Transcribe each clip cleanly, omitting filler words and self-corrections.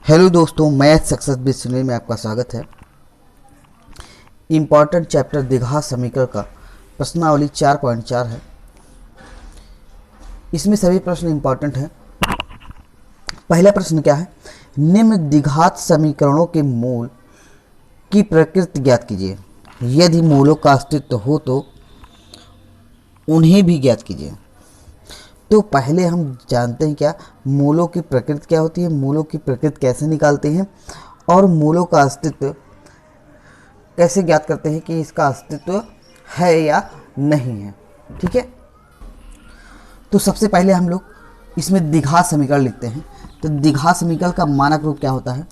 Hello दोस्तों, math success with Sunil में आपका स्वागत है। इम्पॉर्टेंट चैप्टर द्विघात समीकरण का प्रश्नावली 4.4 है। इसमें सभी प्रश्न इम्पॉर्टेंट हैं। पहला प्रश्न क्या है? निम्न द्विघात समीकरणों के मूल की प्रकृति ज्ञात कीजिए। यदि मूलों का अस्तित्व हो तो उन्हें भी ज्ञात कीजिए। तो पहले हम जानते हैं क्या मूलों की प्रकृति क्या होती है, मूलों की प्रकृति कैसे निकालते हैं और मूलों का अस्तित्व कैसे ज्ञात करते हैं कि इसका अस्तित्व है या नहीं है। ठीक है, तो सबसे पहले हम लोग इसमें द्विघात समीकरण लिखते हैं। तो द्विघात समीकरण का मानक रूप क्या होता है?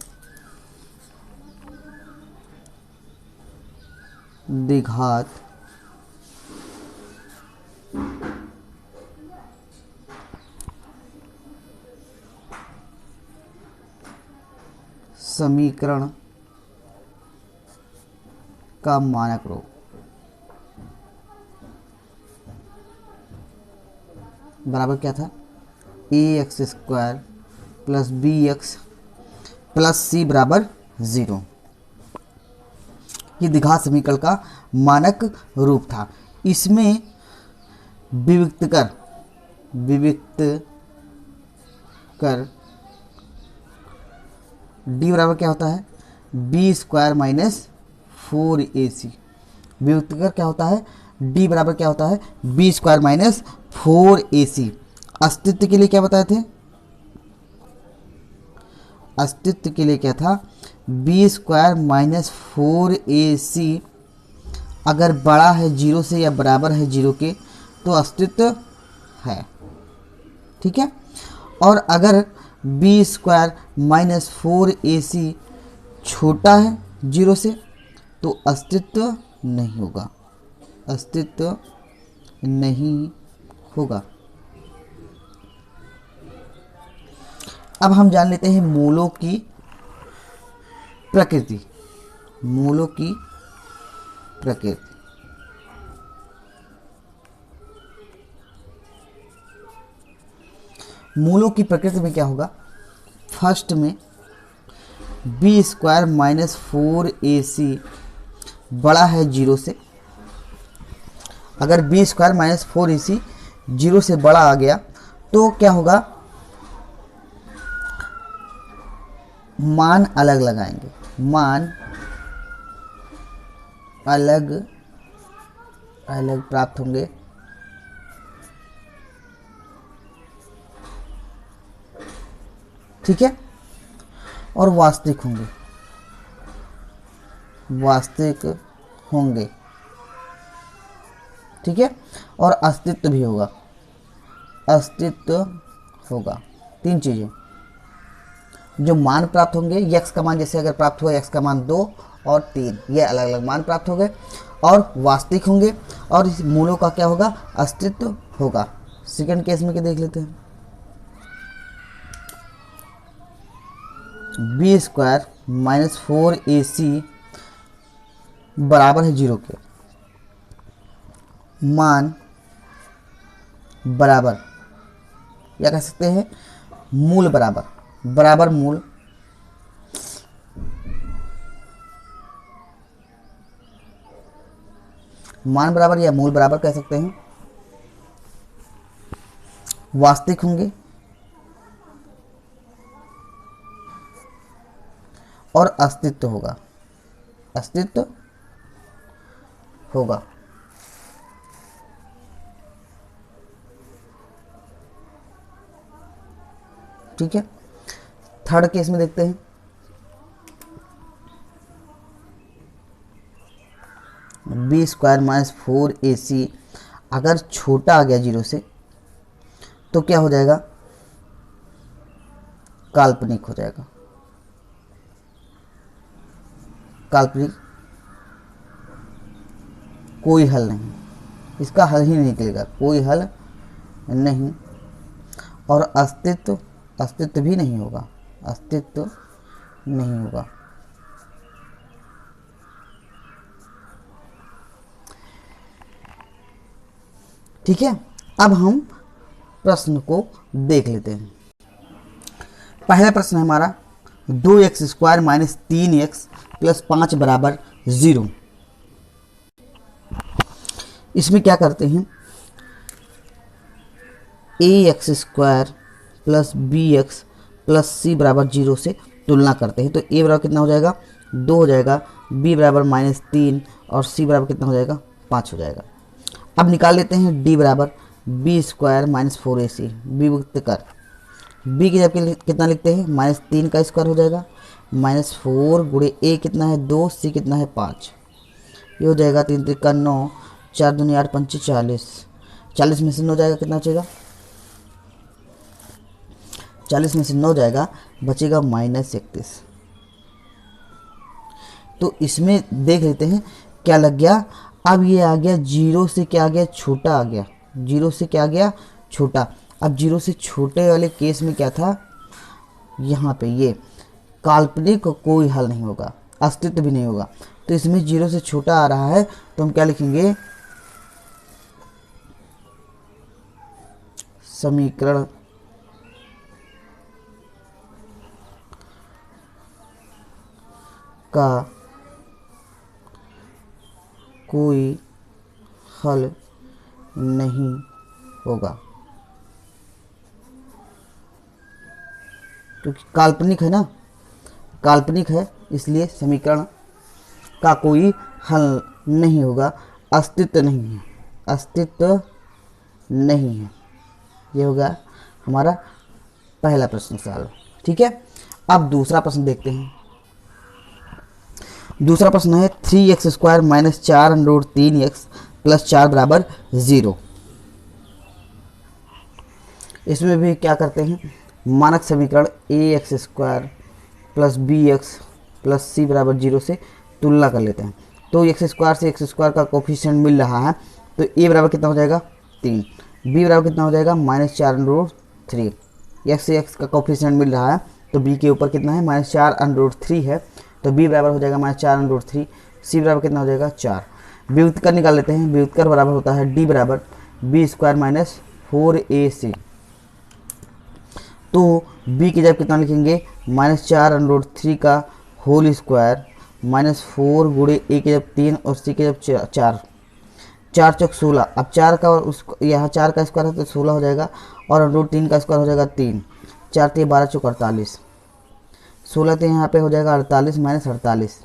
द्विघात समीकरण का मानक रूप बराबर क्या था? ax² plus bx plus c बराबर 0। ये द्विघात समीकरण का मानक रूप था। इसमें विविक्त कर d बराबर क्या होता है? b² minus 4ac। विविक्त कर क्या होता है? d बराबर क्या होता है? b² minus 4ac। अस्तित्व के लिए क्या बताए थे? अस्तित्व के लिए क्या था? b² माइनस 4ac अगर बड़ा है 0 से या बराबर है 0 के तो अस्तित्व है। ठीक है, और अगर b² माइनस 4ac छोटा है 0 से तो अस्तित्व नहीं होगा, अस्तित्व नहीं होगा। अब हम जान लेते हैं मूलों की प्रकृति। मूलों की प्रकृति मूलों की प्रकृति में क्या होगा? फर्स्ट में b² माइनस 4ac बड़ा है 0 से। अगर b² माइनस 4ac 0 से बड़ा आ गया तो क्या होगा? मान अलग लगाएंगे, मान अलग अलग प्राप्त होंगे। ठीक है, और वास्तविक होंगे, वास्तविक होंगे। ठीक है, और अस्तित्व भी होगा, अस्तित्व होगा। तीन चीजें जो मान प्राप्त होंगे, x का मान जैसे अगर प्राप्त हुआ x का मान 2 और 3, ये अलग अलग मान प्राप्त हो गए और वास्तविक होंगे। और इस मूलों का क्या होगा? अस्तित्व होगा। सेकंड केस में क्या देख लेते हैं? b² माइनस 4ac बराबर है 0 के, मान बराबर या कह सकते हैं मूल बराबर, बराबर मूल। मान बराबर या मूल बराबर कह सकते हैं। वास्तविक होंगे और अस्तित्व होगा, अस्तित्व होगा। ठीक है, थर्ड केस में देखते हैं। b² माइनस 4ac अगर छोटा आ गया 0 से तो क्या हो जाएगा? काल्पनिक हो जाएगा, काल्पनिक। कोई हल नहीं, इसका हल ही नहीं निकलेगा, कोई हल नहीं। और अस्तित्व, अस्तित्व भी नहीं होगा, अस्तित्व नहीं होगा। ठीक है, अब हम प्रश्न को देख लेते हैं। पहला प्रश्न है हमारा, 2x² माइनस 3x प्लस 5 बराबर 0। इसमें क्या करते हैं, ax² plus bx plus c बराबर 0 से तुलना करते हैं। तो a बराबर कितना हो जाएगा, 2 हो जाएगा, b बराबर -3 और c बराबर कितना हो जाएगा, 5 हो जाएगा। अब निकाल लेते हैं d बराबर b² माइनस 4ac। b व्यक्त कर, b की जगह कितना लिखते हैं, -3 का स्क्वायर हो जाएगा, -4 गुणे a कितना है 2, c कितना है 5। ये हो जाएगा 3 त्रिका 9, 4 दूनी 8 पंचे 40। 40 में से 9 जाएगा, कितना बचेगा, 40 में से 9 जाएगा, बचेगा -31। तो इसमें देख लेते हैं क्या लग गया। अब ये आ गया 0 से क्या आ गया, छोटा आ गया, 0 से क्या आ गया, छोटा। अब 0 से छोटे वाले केस में क्या था, यहाँ पे ये काल्पनिक कोई हल नहीं होगा, अस्तित्व भी नहीं होगा। तो इसमें 0 से छोटा आ रहा है, तो हम क्या लिखेंगे, समीकरण का कोई हल नहीं होगा, क्योंकि काल्पनिक है ना, काल्पनिक है, इसलिए समीकरण का कोई हल नहीं होगा, अस्तित्व नहीं है, अस्तित्व नहीं है। ये होगा हमारा पहला प्रश्न सॉल्व। ठीक है, अब दूसरा प्रश्न देखते हैं। दूसरा प्रश्न है 3x² माइनस 4√3x प्लस 4 बराबर 0। इसमें भी क्या करते हैं, मानक समीकरण ax² plus bx plus c बराबर 0 से तुलना कर लेते हैं। तो x² से x² का कोफिशिएंट मिल रहा है, तो a बराबर कितना हो जाएगा, 3, b बराबर कितना हो जाएगा, -4√3। x से x का कोफिशिएंट मिल रहा है, तो b के ऊपर कितना है, -4√3 है, तो b बराबर हो जाएगा -4√3। c बराबर कितना हो जाएगा, 4। व्युत्कर निकाल लेते हैं। व्युत्कर बराबर होता है d बराबर b² माइनस 4ac। तो b की जगह कितना लिखेंगे, -4√3 का होल स्क्वायर -4 गुणे a की जगह 3 और c की जगह 4, 4 चौक 16। अब 4 का और उस यहाँ 4 का स्क्वायर है तो 16 हो जाएगा, और √3 का स्क्वायर हो जाएगा 3, 4 3 12 चौक 48, 16 तो यहाँ पे हो जाएगा 48 माइनस 48।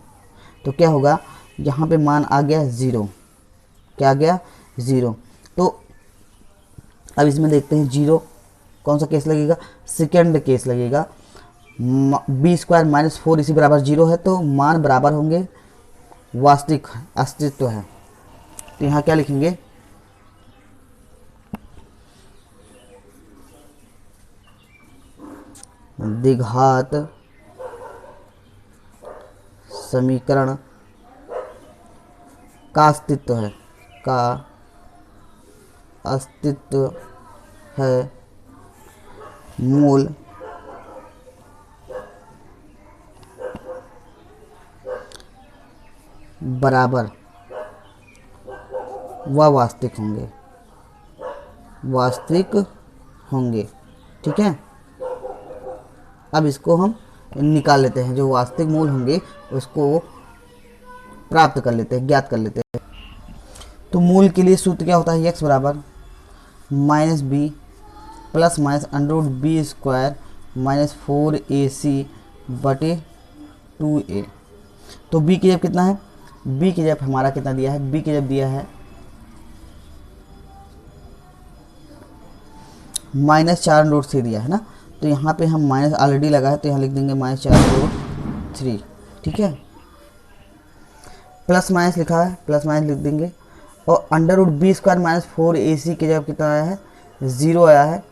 तो क्या होगा, यहाँ पे मान आ गया 0। क्या आ गया, 0। तो अब इसमें देखते हैं 0 कौन सा केस लगेगा, सेकेंड केस लगेगा। b² माइनस 4 इसी बराबर 0 है, तो मान बराबर होंगे, वास्तविक अस्तित्व है। तो यहाँ क्या लिखेंगे, द्विघात समीकरण का अस्तित्व है, का अस्तित्व है, मूल बराबर व वास्तविक होंगे, वास्तविक होंगे। ठीक है, अब इसको हम निकाल लेते हैं, जो वास्तविक मूल होंगे उसको प्राप्त कर लेते हैं, ज्ञात कर लेते हैं। तो मूल के लिए सूत्र क्या होता है, x बराबर -b plus minus √b² minus 4ac बटे 2a। तो b की जब कितना है, b की जब हमारा कितना दिया है, b की जब दिया है -4√3 दिया है ना, तो यहाँ पे हम माइनस ऑलरेडी लगा है, तो यहाँ लिख देंगे -4√3। ठीक है, प्लस माइनस लिखा है, प्लस माइनस लिख देंगे, और √b² माइनस 4ac की जब कितना आया है, 0 आया है,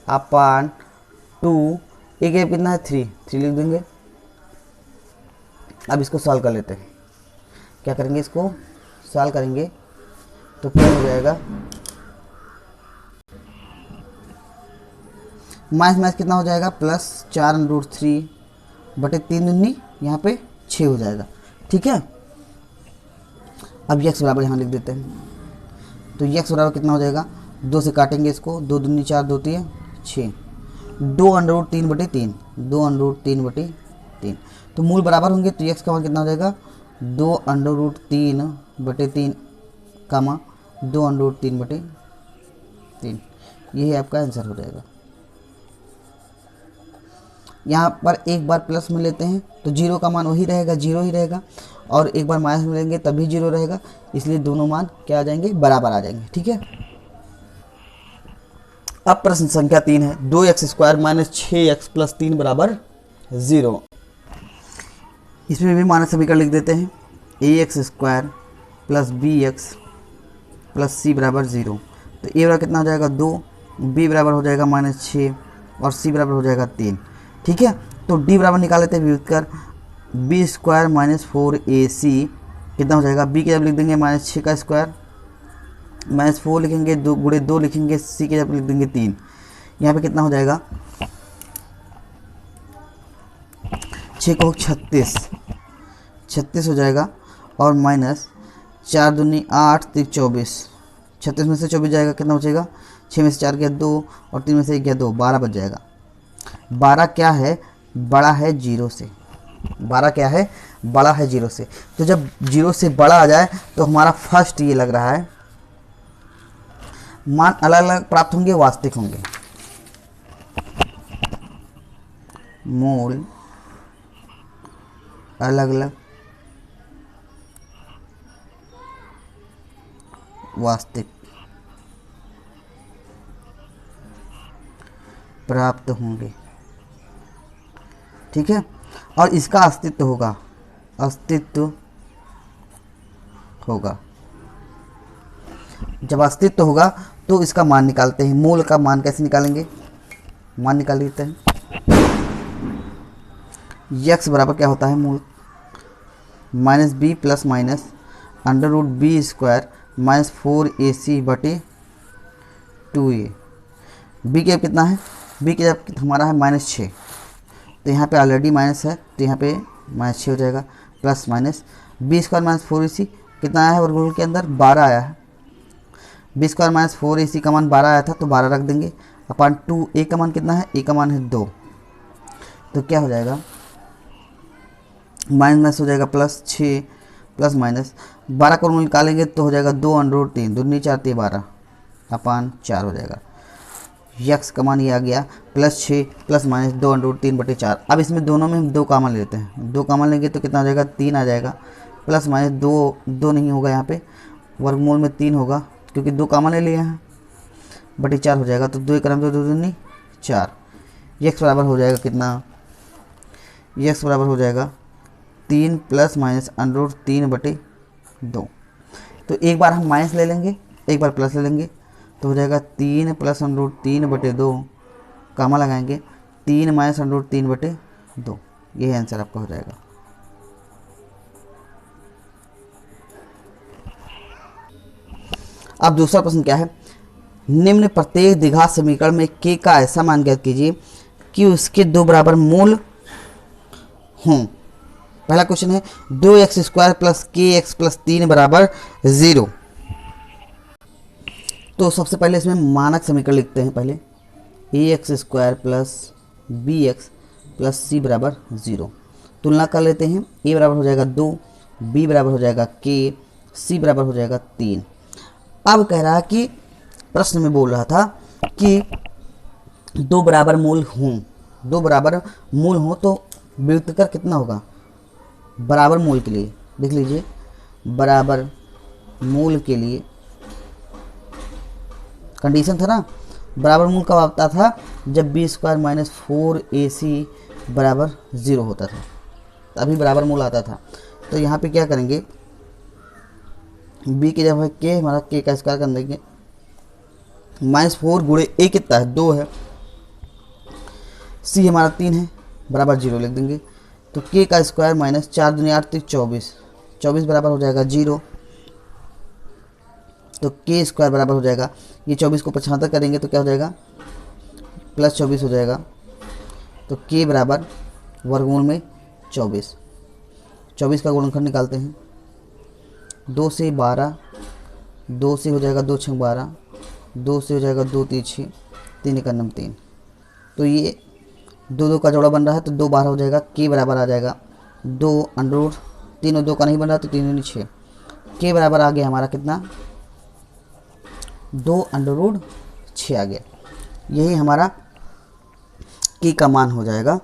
अपान 2 a की जब कितना है, 3 लिख देंगे। अब इसको सॉल्व कर लेते हैं। क्या करेंगे, इसको सॉल्व करेंगे तो क्या हो जाएगा, माइनस माइनस कितना हो जाएगा, +4√3 बटे 3 दूनी यहाँ पे 6 हो जाएगा। ठीक है, अब x बराबर यहाँ लिख देते हैं। तो x बराबर कितना हो जाएगा, 2 से काटेंगे इसको, 2 दूनी 4, 2 3 6, 2√3 बटे 3, 2√3 बटे 3। तो मूल बराबर होंगे तो x का मान कितना हो जाएगा 2√3/3 कामा 2√3/3। यही आपका आंसर हो जाएगा। यहाँ पर एक बार प्लस में लेते हैं तो जीरो का मान वही रहेगा, जीरो ही रहेगा, और एक बार माइनस में लेंगे तभी जीरो रहेगा, इसलिए दोनों मान क्या आ जाएंगे, बराबर आ जाएंगे। ठीक है। अब प्रश्न संख्या 3 है, 2x² - 6x + 3 = 0। इसमें भी मानक समीकरण लिख देते हैं, ax² + bx + c = 0। तो a बराबर कितना हो जाएगा 2, b बराबर हो जाएगा -6 और c बराबर हो जाएगा 3। ठीक है। तो d बराबर निकाल लेते हैं, विभक्त कर b² - 4ac कितना हो जाएगा, b की जब लिख देंगे -6 का स्क्वायर, -4 लिखेंगे, 2 गुणे 2 लिखेंगे, c की जब लिख देंगे 3। यहाँ पे कितना हो जाएगा 6 को 36 हो जाएगा, और -4 दूनी 8 3 24, 36 में से 24 जाएगा, कितना बचेगा 6 में से 4 गया 2 और 3 में से 1 गया 2, 12 बच जाएगा। 12 क्या है, बड़ा है 0 से। 12 क्या है, बड़ा है 0 से। तो जब 0 से बड़ा आ जाए तो हमारा फर्स्ट ये लग रहा है मान अलग अलग प्राप्त होंगे, वास्तविक होंगे। मूल अलग अलग वास्तविक प्राप्त होंगे। ठीक है। और इसका अस्तित्व होगा। जब अस्तित्व होगा तो इसका मान निकालते हैं। मूल का मान कैसे निकालेंगे, मान निकाल लेते हैं। x बराबर क्या होता है, मूल -b + √b² - 4ac/2a। b के कितना है, b के जब हमारा है -6, तो यहाँ पे ऑलरेडी माइनस है तो यहाँ पे -6 हो जाएगा, प्लस माइनस b² - 4ac कितना आया है, वर्गमूल के अंदर 12 आया है। b² - 4ac का मान 12 आया था तो 12 रख देंगे, अपन 2 a का मान कितना है, a का मान है 2, तो क्या हो जाएगा माइनस हो जाएगा +6 प्लस माइनस 12 को निकालेंगे तो हो जाएगा 2√3, 2 4 12 अपान 4 हो जाएगा। यक्स का मान ये आ गया +6 प्लस माइनस 2√3/4। अब इसमें दोनों में हम 2 कामन लेते हैं, 2 कामन लेंगे तो कितना आ जाएगा 3 आ जाएगा, प्लस माइनस 2 नहीं होगा, यहाँ पे वर्गमूल में 3 होगा क्योंकि 2 कामन ले लिए हैं, /4 हो जाएगा। तो 2 क्रम 2 2 4। यक्स बराबर हो जाएगा कितना, यक्स बराबर हो जाएगा 3 प्लस माइनस √3/2। तो एक बार हम माइनस ले लेंगे, एक बार प्लस ले लेंगे, तो हो जाएगा 3 प्लस √3/2, कामा लगाएंगे 3 माइनस √3/2। यही आंसर आपका हो जाएगा। अब दूसरा प्रश्न क्या है, निम्न प्रत्येक द्विघात समीकरण में k का ऐसा मान ज्ञात कीजिए कि उसके 2 बराबर मूल हों। पहला क्वेश्चन है 2x² + kx + 3 = 0। तो सबसे पहले इसमें मानक समीकरण लिखते हैं। पहले ax² + bx + c = 0। तुलना कर लेते हैं, a बराबर हो जाएगा 2, b बराबर हो जाएगा k, c बराबर हो जाएगा 3। अब कह रहा है कि प्रश्न में बोल रहा था कि 2 बराबर मूल हों, 2 बराबर मूल हों तो व्युत्क्रम कितना होगा, बराबर मूल के लिए देख लीजिए, बराबर मूल के लिए कंडीशन था ना, बराबर मूल कब आता था, जब b² - 4ac = 0 होता था, तभी बराबर मूल आता था। तो यहाँ पे क्या करेंगे, b की जब है k, हमारा k का स्क्वायर कर देंगे, -4 गुणे a कितना है 2 है, c हमारा 3 है, बराबर 0 लिख देंगे। तो k का स्क्वायर -4 दूनी 8 3 24 बराबर हो जाएगा 0। तो k² बराबर हो जाएगा, ये 24 को 75 करेंगे तो क्या हो जाएगा +24 हो जाएगा। तो k बराबर वर्गमूल में 24 का गुणनखंड निकालते हैं, 2 से 12, 2 से हो जाएगा 2 6 12, 2 से हो जाएगा 2 3 6, 3 1 9 3। तो ये दो दो का जोड़ा बन रहा है तो दो बाहर हो जाएगा, के बराबर आ जाएगा 2 तीन और 2 का नहीं बन रहा तो 3 6, के बराबर आ गया हमारा कितना 2√6 आ गया। यही हमारा के का मान हो जाएगा।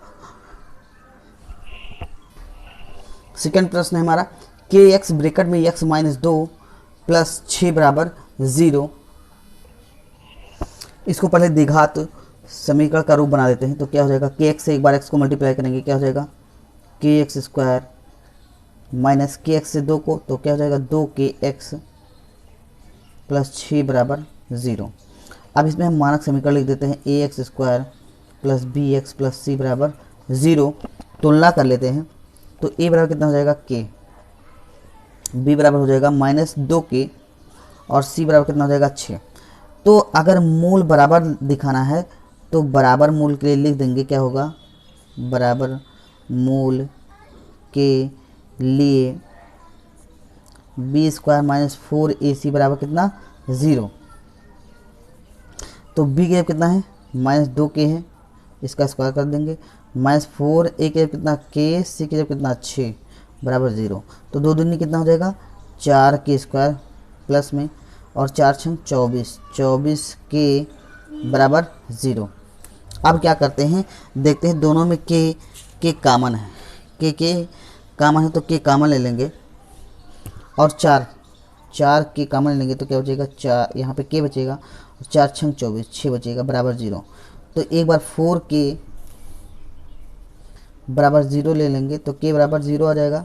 सेकंड प्रश्न है हमारा के एक्स ब्रैकेट में x - 2 + 6 बराबर 0। इसको पहले द्विघात समीकरण का रूप बना देते हैं। तो क्या हो जाएगा, के एक्स से एक बार x को मल्टीप्लाई करेंगे, क्या हो जाएगा के एक्स स्क्वायर माइनस के एक्स से 2 को, तो क्या हो जाएगा 2kx + 6 बराबर 0। अब इसमें हम मानक समीकरण लिख देते हैं ax² + bx + c बराबर 0। तुलना कर लेते हैं तो a बराबर कितना हो जाएगा k, b बराबर हो जाएगा -2k और c बराबर कितना हो जाएगा 6। तो अगर मूल बराबर दिखाना है तो बराबर मूल के लिए लिख देंगे, क्या होगा बराबर मूल के लिए b² - 4ac बराबर कितना 0। तो b की जगह कितना है -2k है, इसका स्क्वायर कर देंगे, -4a की जगह कितना k, c की जगह कितना 6 बराबर 0। तो 2 दूनी कितना हो जाएगा 4k² प्लस में और 4 छंग 24, 24k बराबर 0। अब क्या करते हैं देखते हैं, दोनों में के कॉमन है, के कॉमन है तो के कॉमन ले लेंगे और 4 के कॉमन लेंगे तो क्या बचेगा 4, यहाँ पे के बचेगा, 4 छंग 24, 6 बचेगा बराबर 0। तो एक बार 4k बराबर 0 ले लेंगे तो k बराबर 0 आ जाएगा।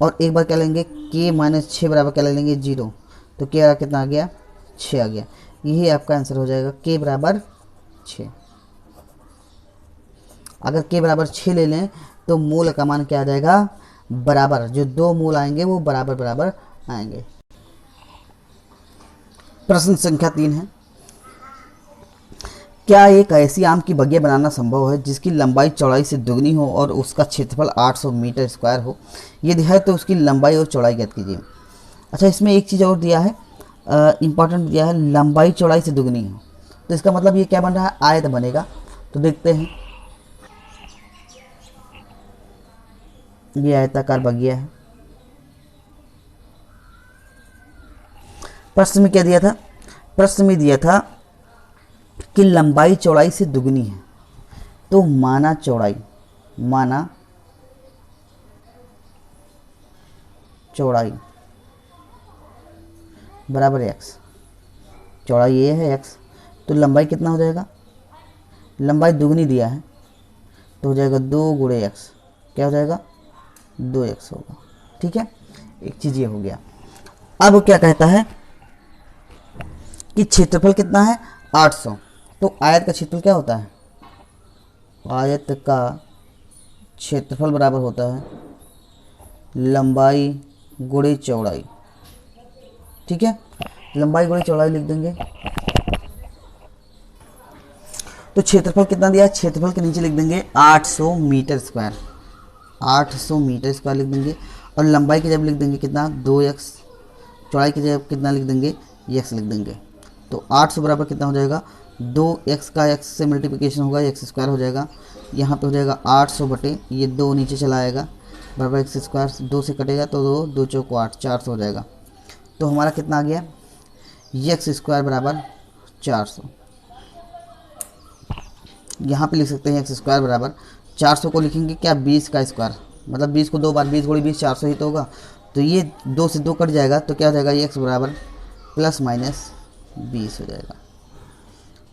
और एक बार क्या लेंगे k - 6 बराबर क्या ले लेंगे 0, तो k कितना आ गया 6 आ गया। यही आपका आंसर हो जाएगा k बराबर 6। अगर k बराबर 6 ले लें तो मूल का मान क्या आ जाएगा बराबर, जो दो मूल आएंगे वो बराबर बराबर आएंगे। प्रश्न संख्या 3 है, क्या एक ऐसी आम की बगिया बनाना संभव है जिसकी लंबाई चौड़ाई से दुगनी हो और उसका क्षेत्रफल 800 मीटर स्क्वायर हो? यदि है तो उसकी लंबाई और चौड़ाई ज्ञात कीजिए। अच्छा, इसमें एक चीज़ और दिया है, इम्पॉर्टेंट दिया है, लंबाई चौड़ाई से दुगनी हो, तो इसका मतलब ये क्या बन रहा है आयत बनेगा। तो देखते हैं, ये आयताकार बगिया है। प्रश्न में क्या दिया था, प्रश्न में दिया था कि लंबाई चौड़ाई से दुगनी है, तो माना चौड़ाई बराबर x, चौड़ाई ये है x, तो लंबाई कितना हो जाएगा, लंबाई दुगनी दिया है तो हो जाएगा 2 × x, क्या हो जाएगा 2x होगा। ठीक है, एक चीज़ ये हो गया। अब क्या कहता है कि क्षेत्रफल कितना है 800, तो आयत का क्षेत्रफल क्या होता है, आयत का क्षेत्रफल बराबर होता है लंबाई गुणे चौड़ाई। ठीक है, लंबाई गुणे चौड़ाई लिख देंगे। तो क्षेत्रफल कितना दिया है, क्षेत्रफल के नीचे लिख देंगे 800 मीटर स्क्वायर, 800 मीटर स्क्वायर लिख देंगे। और लंबाई की जगह लिख देंगे कितना 2x, चौड़ाई की जगह कितना लिख देंगे x लिख देंगे। तो 800 बराबर कितना हो जाएगा 2x का x से मल्टीप्लिकेशन होगा, x² हो जाएगा, यहाँ पे हो जाएगा 800 बटे ये 2 नीचे चला आएगा बराबर x², 2 से कटेगा तो 2 चौक 8, 400 हो जाएगा। तो हमारा कितना आ गया x² बराबर 400। यहाँ पे लिख सकते हैं x² बराबर 400 को लिखेंगे क्या 20 का स्क्वायर, मतलब 20 को 2 बार 20 × 20 400 ही तो होगा। तो ये 2 से 2 कट जाएगा तो क्या हो जाएगा x बराबर ±20 हो जाएगा,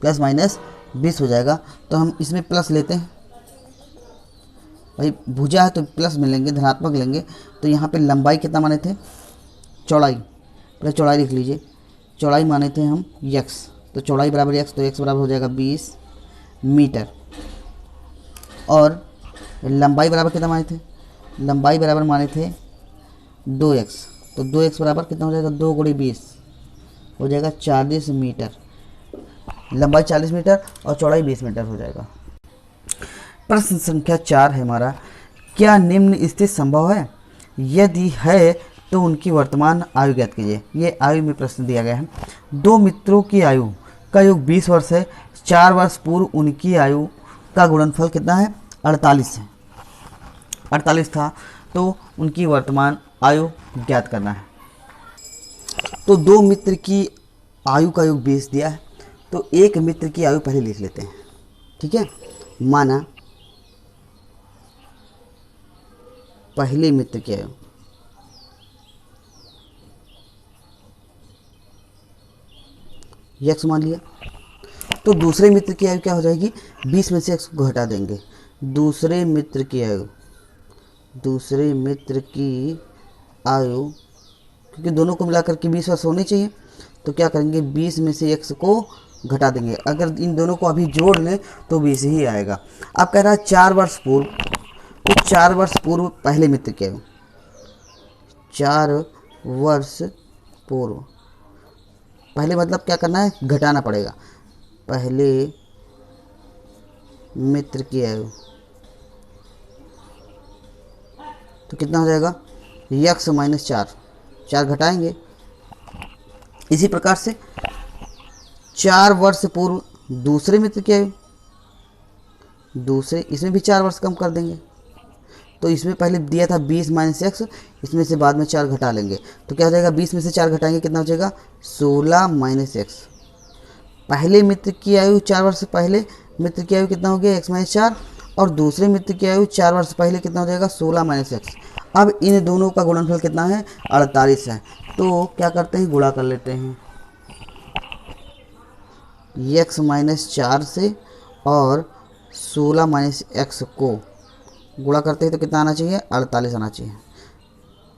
±20 हो जाएगा। तो हम इसमें प्लस लेते हैं, भाई भुजा है तो प्लस मिलेंगे, धनात्मक लेंगे। तो यहाँ पे लंबाई कितना माने थे, चौड़ाई, पहले चौड़ाई लिख लीजिए, चौड़ाई माने थे हम x, तो चौड़ाई बराबर x, तो x बराबर हो जाएगा 20 मीटर। और लंबाई बराबर कितना माने थे, लंबाई बराबर माने थे 2x, तो 2x बराबर कितना हो जाएगा 2 × 20 हो जाएगा 40 मीटर, लंबाई 40 मीटर और चौड़ाई 20 मीटर हो जाएगा। प्रश्न संख्या 4 है हमारा, क्या निम्न स्थिति संभव है, यदि है तो उनकी वर्तमान आयु ज्ञात कीजिए। ये आयु में प्रश्न दिया गया है। दो मित्रों की आयु का योग 20 वर्ष है। 4 वर्ष पूर्व उनकी आयु का गुणनफल कितना है? 48 है। 48 था, तो उनकी वर्तमान आयु ज्ञात करना है। तो दो मित्र की आयु का योग 20 दिया है, तो एक मित्र की आयु पहले लिख लेते हैं। ठीक है, माना पहले मित्र की आयु x मान लिया, तो दूसरे मित्र की आयु क्या हो जाएगी? 20 में से x को घटा देंगे। दूसरे मित्र की आयु क्योंकि दोनों को मिलाकर के 20 वर्ष होनी चाहिए, तो क्या करेंगे? 20 में से x को घटा देंगे। अगर इन दोनों को अभी जोड़ लें तो 20 ही आएगा। अब कह रहा है 4 वर्ष पूर्व, तो 4 वर्ष पूर्व पहले मित्र की आयु, 4 वर्ष पूर्व, पहले मतलब क्या करना है? घटाना पड़ेगा। पहले मित्र की आयु तो कितना हो जाएगा? x माइनस 4 घटाएंगे। इसी प्रकार से 4 वर्ष पूर्व दूसरे मित्र की आयु, इसमें भी 4 वर्ष कम कर देंगे। तो इसमें पहले दिया था 20 माइनस x, इसमें से बाद में 4 घटा लेंगे, तो क्या हो जाएगा? 20 में से 4 घटाएंगे, कितना हो जाएगा? 16 माइनस x। पहले मित्र की आयु 4 वर्ष पहले मित्र की आयु कितना हो गया? x माइनस 4, और दूसरे मित्र की आयु 4 वर्ष पहले कितना हो जाएगा? 16 माइनस x। अब इन दोनों का गुणनफल कितना है? 48 है। तो क्या करते हैं? गुणा कर लेते हैं x माइनस 4 से, और 16 माइनस x को गुणा करते हैं तो कितना आना चाहिए? 48 आना चाहिए।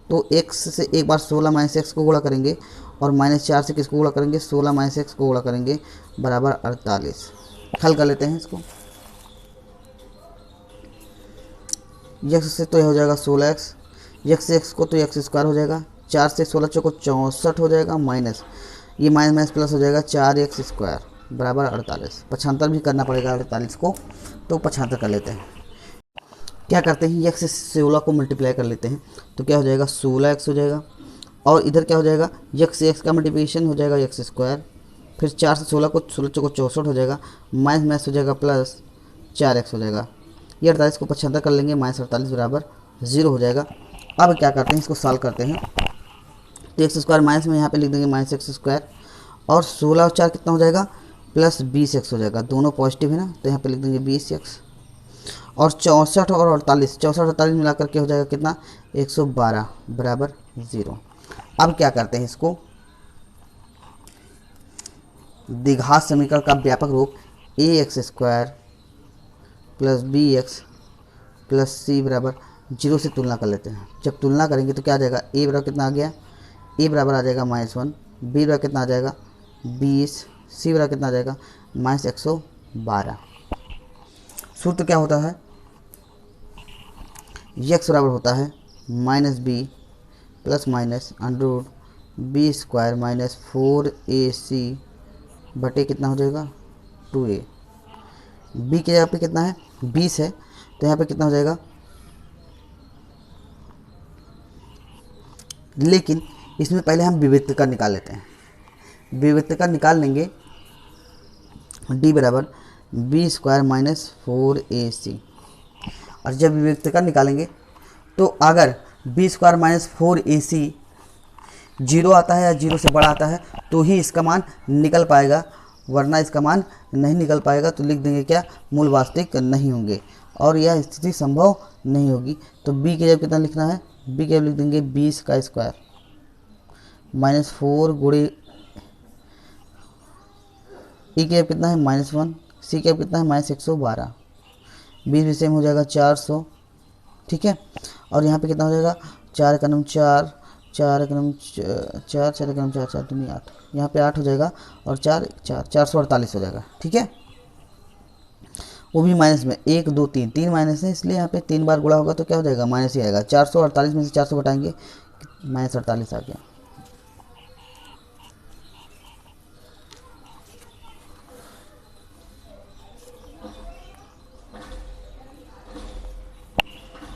तो x से एक बार 16 माइनस x को गुणा करेंगे, और माइनस 4 से किसको गुणा करेंगे? 16 माइनस x को गुणा करेंगे, बराबर 48। हल कर लेते हैं इसको। x से तो यह हो जाएगा 16x, x से x को तो x स्क्वायर हो जाएगा, 4 से 16 चौको 64 हो जाएगा, माइनस ये माइनस माइनस प्लस हो जाएगा 4x स्क्वायर बराबर 48। पक्षांतर भी करना पड़ेगा 48 को, तो पक्षांतर कर लेते हैं। क्या करते हैं? x से 16 को मल्टीप्लाई कर लेते हैं, तो क्या हो जाएगा? 16x हो जाएगा, और इधर क्या हो जाएगा? x से x का मल्टीप्लिकेशन हो जाएगा x स्क्वायर, फिर 4 से 16 को 16 चौको 64 हो जाएगा, माइनस माइनस हो जाएगा प्लस 4x हो जाएगा। ये 48 को पक्षांतर कर लेंगे, माइनस 48 बराबर 0 हो जाएगा। अब क्या करते हैं? इसको सॉल्व करते हैं, तो x स्क्वायर माइनस में यहाँ पे लिख देंगे माइनस x स्क्वायर, और 16 और 4 कितना हो जाएगा? प्लस 20x हो जाएगा। दोनों पॉजिटिव है ना, तो यहाँ पे लिख देंगे 20x, और 64 और 48, 64 48 मिला करके हो जाएगा कितना? 112 बराबर 0। अब क्या करते हैं? इसको द्विघात समीकरण का व्यापक रूप ax square plus bx plus c बराबर 0 से तुलना कर लेते हैं। जब तुलना करेंगे तो क्या आ जाएगा? a बराबर कितना आ गया? a बराबर आ जाएगा -1, b बराबर कितना आ जाएगा? 20, c बराबर कितना आ जाएगा? -112। सूत्र क्या होता है? x बराबर होता है minus b plus minus under b square minus 4ac बटे कितना हो जाएगा? 2a। b के यहाँ पे कितना है? 20 है, तो यहाँ पे कितना हो जाएगा? लेकिन इसमें पहले हम विविक्त का निकाल लेते हैं। विविक्त का निकाल लेंगे, d बराबर बी स्क्वायर माइनस 4ac, और जब विविक्त का निकालेंगे तो अगर बी स्क्वायर माइनस 4ac 0 आता है या 0 से बड़ा आता है तो ही इसका मान निकल पाएगा, वरना इसका मान नहीं निकल पाएगा। तो लिख देंगे क्या? मूल वास्तविक नहीं होंगे, और यह स्थिति संभव नहीं होगी। तो b के जब कितना लिखना है? b के जब लिख देंगे 20 का स्क्वायर माइनस 4 गुणे e के जब कितना है? -1, c के जब कितना है? -112, 20 भी सेम हो जाएगा 400। ठीक है, और यहाँ पे कितना हो जाएगा? 4 का नम 4, 4 एक नम 4, 4 एक नम 4, 4 दूनी 8, यहाँ पे 8 हो जाएगा, और 4 4 448 हो जाएगा। ठीक है, वो भी माइनस में 1 2 3 3 माइनस है, इसलिए यहाँ पे 3 बार गुणा होगा तो क्या हो जाएगा? माइनस ही आएगा। 448 में से 400 घटाएंगे, -48 आ गया।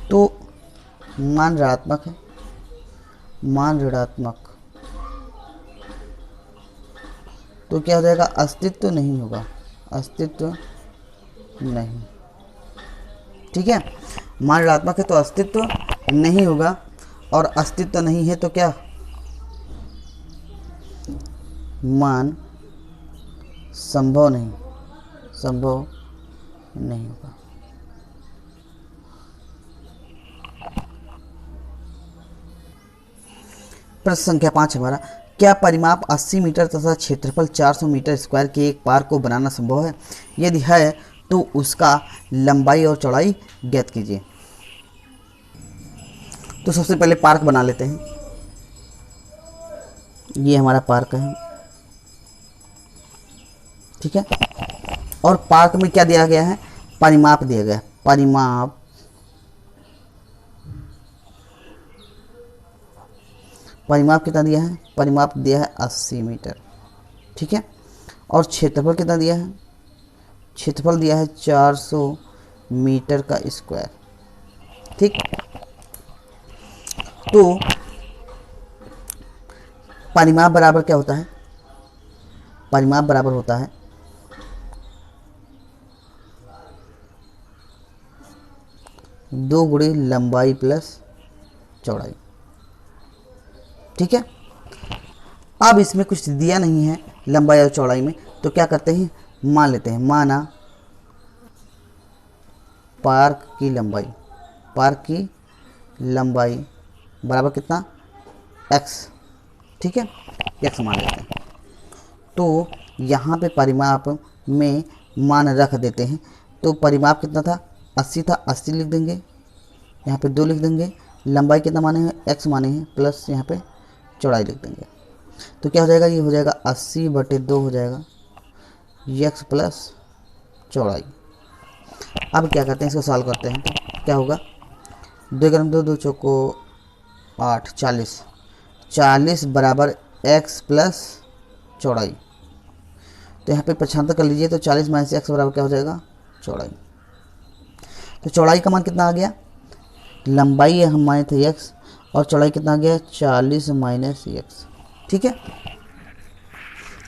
तो मान ऋणात्मक है, मान ऋणात्मक, तो क्या हो जाएगा, अस्तित्व नहीं होगा, अस्तित्व नहीं। ठीक है, मान ऋणात्मक है तो अस्तित्व नहीं होगा, और अस्तित्व नहीं है तो क्या, मान संभव नहीं, संभव नहीं होगा। प्रश्न संख्या 5 हमारा, क्या परिमाप 80 मीटर तथा क्षेत्रफल 400 मीटर स्क्वायर के एक पार्क को बनाना संभव है? यदि है तो उसका लंबाई और चौड़ाई ज्ञात कीजिए। तो सबसे पहले पार्क बना लेते हैं। ये हमारा पार्क है, ठीक है, और पार्क में क्या दिया गया है, परिमाप दिया गया है। परिमाप कितना दिया है, परिमाप दिया है 80 मीटर, ठीक है, और क्षेत्रफल कितना दिया है, क्षेत्रफल दिया है 400 मीटर का स्क्वायर, ठीक। तो परिमाप बराबर क्या होता है, परिमाप बराबर होता है 2 गुणे लंबाई प्लस चौड़ाई, ठीक है। अब इसमें कुछ दिया नहीं है लंबाई और चौड़ाई में, तो क्या करते हैं, मान लेते हैं, माना पार्क की लंबाई, पार्क की लंबाई बराबर कितना, x, ठीक है, x मान लेते हैं। तो यहाँ पे परिमाप में मान रख देते हैं, तो परिमाप कितना था, 80 था, 80 लिख देंगे, यहाँ पे 2 लिख देंगे, लंबाई कितना माने हैं, x माने हैं, प्लस यहाँ पे चौड़ाई लिख देंगे। तो क्या हो जाएगा, ये हो जाएगा 80/2 हो जाएगा, x प्लस चौड़ाई। अब क्या करते हैं, इसको सॉल्व करते हैं, तो क्या होगा, 2 × 2 2 चौको 8, 40, 40 बराबर x प्लस चौड़ाई। तो यहाँ पे 75 कर लीजिए, तो 40 - x बराबर क्या हो जाएगा, चौड़ाई। तो चौड़ाई का मान कितना आ गया, लंबाई हम माने थे x, और चौड़ाई कितना आ गया, 40 - x, ठीक है।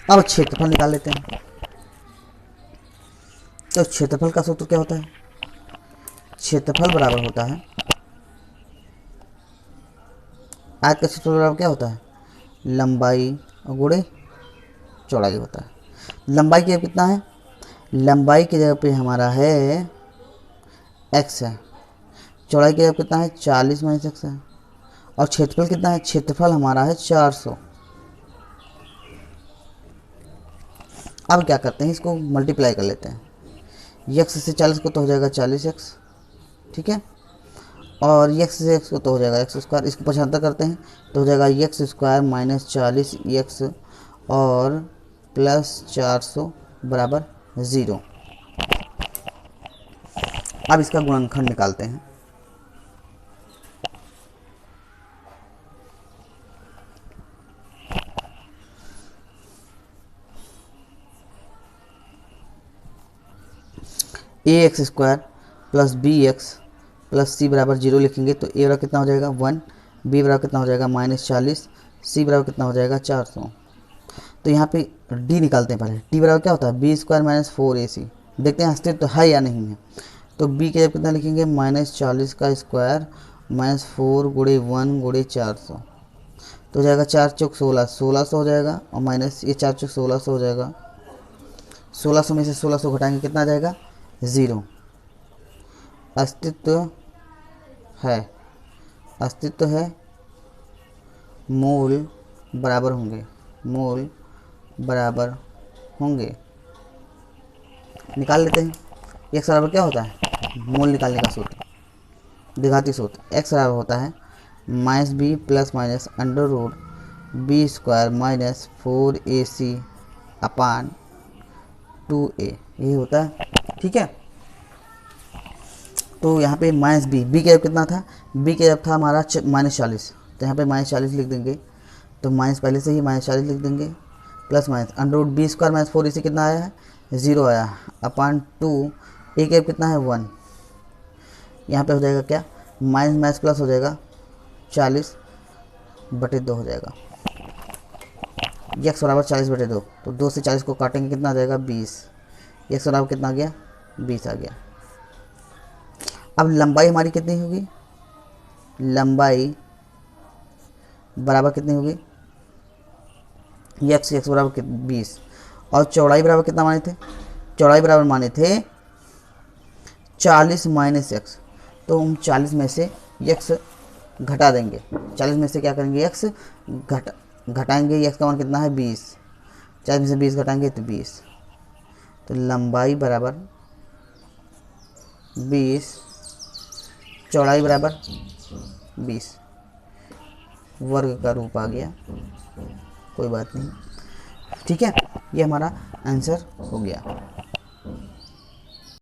अब क्षेत्रफल निकाल लेते हैं। तो क्षेत्रफल का सूत्र क्या होता है, क्षेत्रफल बराबर होता है, आयत का क्षेत्रफल बराबर क्या होता है, लंबाई गुणे चौड़ाई होता है। लंबाई की जगह कितना है, लंबाई की जगह पे हमारा है x है, चौड़ाई की जगह कितना है, 40 - x है, और क्षेत्रफल कितना है, क्षेत्रफल हमारा है 400। अब क्या करते हैं, इसको मल्टीप्लाई कर लेते हैं, x से 40 को तो हो जाएगा 40x, ठीक है, और x से x को तो हो जाएगा x², इसको 75 करते हैं तो हो जाएगा x² - 40x और प्लस 400 बराबर 0। अब इसका गुणनखंड निकालते हैं। ax² plus bx plus c बराबर 0 लिखेंगे, तो a बराबर कितना हो जाएगा 1, b बराबर कितना हो जाएगा -40, c बराबर कितना हो जाएगा 400। तो यहाँ पे d निकालते हैं पहले, t बराबर क्या होता है, b² - 4ac। देखते हैं अस्तित्व है या नहीं है। तो b के जगह कितना लिखेंगे, -40 का स्क्वायर -4 × 1 × 400, तो हो जाएगा 4 चौक 16, 1600 हो जाएगा, और माइनस ये 4 चौक 1600 हो जाएगा, 1600 में से 1600 घटाएंगे कितना आ जाएगा, 0। अस्तित्व है, अस्तित्व है, मूल बराबर होंगे, मूल बराबर होंगे। निकाल लेते हैं, x बराबर क्या होता है, मूल निकालने का सूत्र, द्विघाती सूत्र, x बराबर होता है -b plus minus √b² - 4ac अपान 2a, यही होता है, ठीक है। तो यहाँ पे -b की जब कितना था, b की जब था हमारा -40, तो यहाँ पे -40 लिख देंगे, तो माइनस पहले से ही -40 लिख देंगे, प्लस माइनस √b² - 4ac कितना आया है, 0 आया, अपान 2, a की जब कितना है 1, यहाँ पे हो जाएगा क्या, माइनस प्लस हो जाएगा 40, बटे 2 हो जाएगा। x बराबर 40/2, तो 2 से 40 को काटेंगे कितना आ जाएगा 20। x बराबर कितना आ गया 20 आ गया। अब लंबाई हमारी कितनी होगी, लंबाई बराबर कितनी होगी x बराबर 20 और चौड़ाई बराबर कितना माने थे, चौड़ाई बराबर माने थे 40 माइनस x। तो हम 40 में से x घटा देंगे, 40 में से क्या करेंगे x घटाएंगे, x का मान कितना है 20, 40 में से 20 घटाएंगे तो 20। तो लंबाई बराबर 20, चौड़ाई बराबर 20, वर्ग का रूप आ गया, कोई बात नहीं। ठीक है, ये हमारा आंसर हो गया।